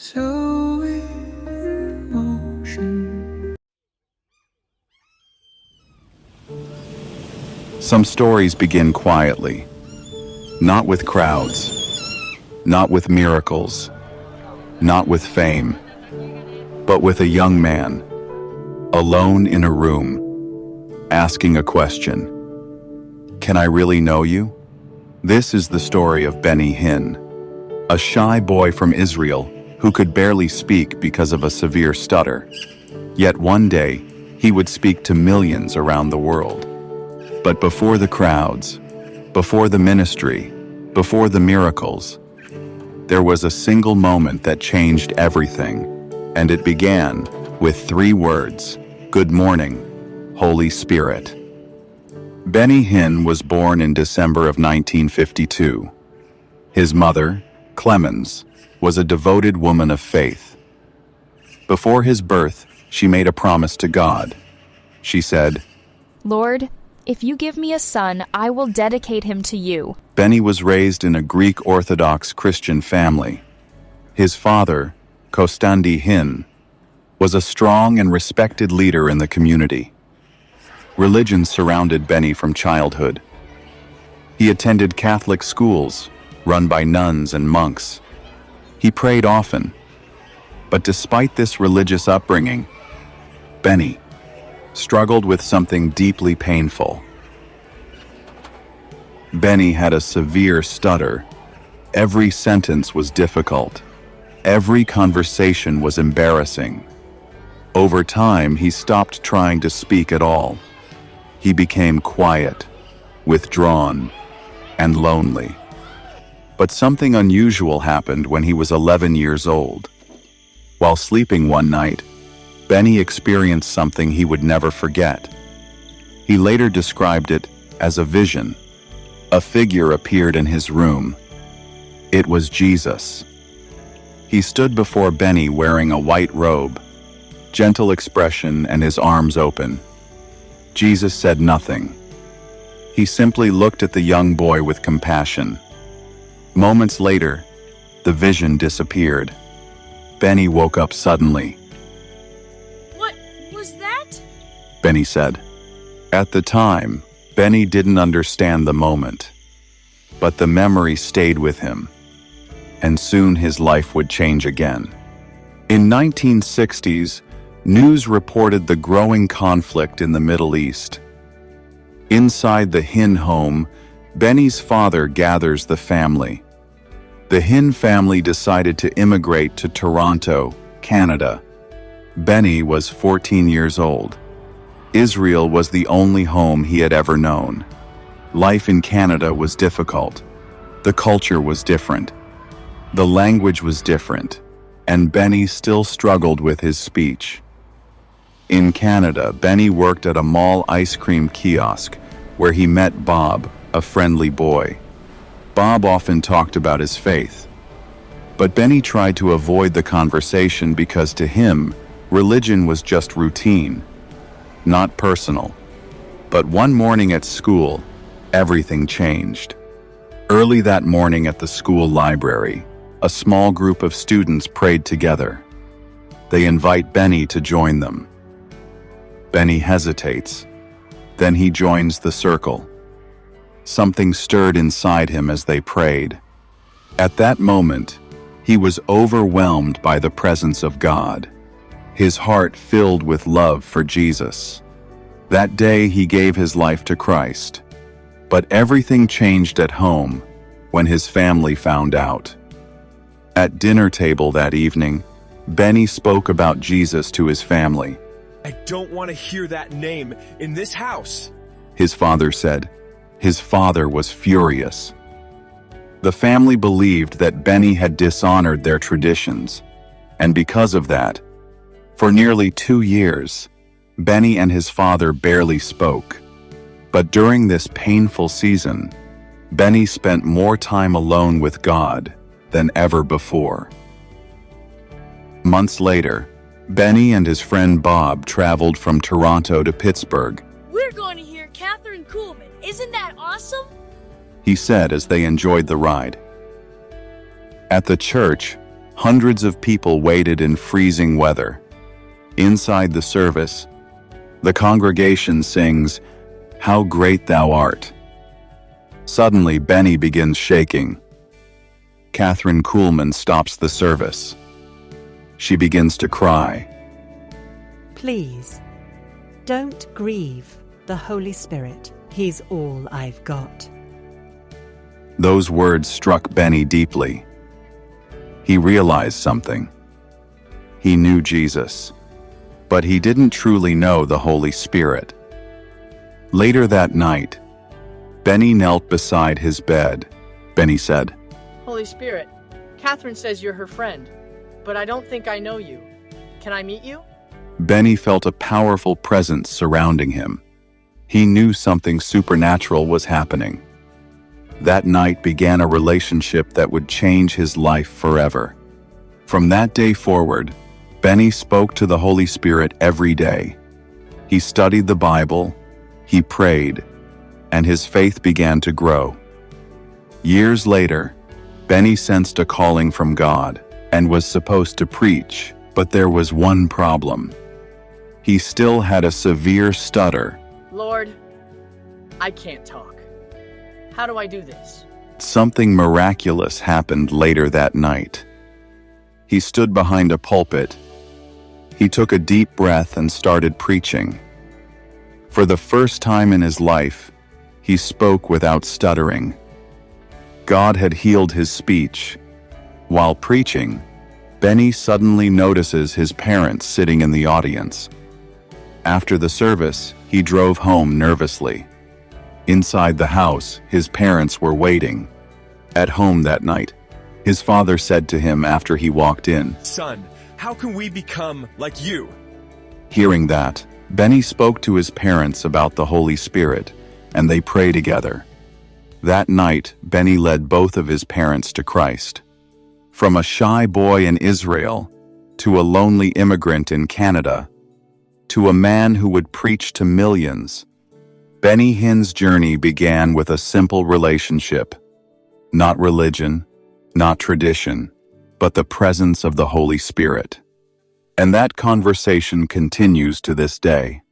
So in motion. Some stories begin quietly, not with crowds, not with miracles, not with fame, but with a young man, alone in a room, asking a question. Can I really know you? This is the story of Benny Hinn, a shy boy from Israel who could barely speak because of a severe stutter. Yet one day, he would speak to millions around the world. But before the crowds, before the ministry, before the miracles, there was a single moment that changed everything, and it began with 3 words: "Good morning, Holy Spirit." Benny Hinn was born in December of 1952. His mother, Clemens, was a devoted woman of faith. Before his birth, she made a promise to God. She said, "Lord, if you give me a son, I will dedicate him to you." Benny was raised in a Greek Orthodox Christian family. His father, Benny Hinn, was a strong and respected leader in the community. Religion surrounded Benny from childhood. He attended Catholic schools, run by nuns and monks. He prayed often. But despite this religious upbringing, Benny struggled with something deeply painful. Benny had a severe stutter. Every sentence was difficult. Every conversation was embarrassing. Over time, he stopped trying to speak at all. He became quiet, withdrawn, and lonely. But something unusual happened when he was 11 years old. While sleeping one night, Benny experienced something he would never forget. He later described it as a vision. A figure appeared in his room. It was Jesus. He stood before Benny wearing a white robe, gentle expression and his arms open. Jesus said nothing. He simply looked at the young boy with compassion. Moments later, the vision disappeared. Benny woke up suddenly. "What was that?" Benny said. At the time, Benny didn't understand the moment, but the memory stayed with him, and soon his life would change again. In 1960s, news reported the growing conflict in the Middle East. Inside the Hinn home, Benny's father gathers the family. The Hinn family decided to immigrate to Toronto, Canada. Benny was 14 years old. Israel was the only home he had ever known. Life in Canada was difficult. The culture was different. The language was different, and Benny still struggled with his speech. In Canada, Benny worked at a mall ice cream kiosk where he met Bob, a friendly boy. Bob often talked about his faith. But Benny tried to avoid the conversation because to him, religion was just routine, not personal. But one morning at school, everything changed. Early that morning at the school library, a small group of students prayed together. They invite Benny to join them. Benny hesitates. Then he joins the circle. Something stirred inside him as they prayed. At that moment, he was overwhelmed by the presence of God, his heart filled with love for Jesus. That day he gave his life to Christ. But everything changed at home when his family found out. At dinner table that evening, Benny spoke about Jesus to his family. "I don't want to hear that name in this house," his father said. His father was furious. The family believed that Benny had dishonored their traditions, and because of that, for nearly 2 years, Benny and his father barely spoke. But during this painful season, Benny spent more time alone with God than ever before. Months later, Benny and his friend Bob traveled from Toronto to Pittsburgh. "We're going to hear Catherine Kuhlman. Isn't that awesome?" He said as they enjoyed the ride. At the church, Hundreds of people waited in freezing weather. Inside the service, the congregation sings, "How great thou art." Suddenly, Benny begins shaking. Catherine Kuhlman stops the service. She begins to cry. Please, don't grieve the Holy Spirit. He's all I've got. Those words struck Benny deeply. He realized something. He knew Jesus, but he didn't truly know the Holy Spirit. Later that night, Benny knelt beside his bed. Benny said, Holy Spirit, Catherine says you're her friend, but I don't think I know you. Can I meet you? Benny felt a powerful presence surrounding him. He knew something supernatural was happening. That night began a relationship that would change his life forever. From that day forward, Benny spoke to the Holy Spirit every day. He studied the Bible, he prayed, and his faith began to grow. Years later, Benny sensed a calling from God and was supposed to preach, but there was one problem. He still had a severe stutter. Lord, I can't talk. How do I do this? Something miraculous happened later that night. He stood behind a pulpit. He took a deep breath and started preaching. For the first time in his life, he spoke without stuttering. God had healed his speech. While preaching, Benny suddenly notices his parents sitting in the audience. After the service, he drove home nervously. Inside the house, his parents were waiting. At home that night, his father said to him after he walked in, Son, how can we become like you? Hearing that, Benny spoke to his parents about the Holy Spirit, and they prayed together. That night, Benny led both of his parents to Christ. From a shy boy in Israel, to a lonely immigrant in Canada, to a man who would preach to millions, Benny Hinn's journey began with a simple relationship. Not religion, not tradition, but the presence of the Holy Spirit. And that conversation continues to this day.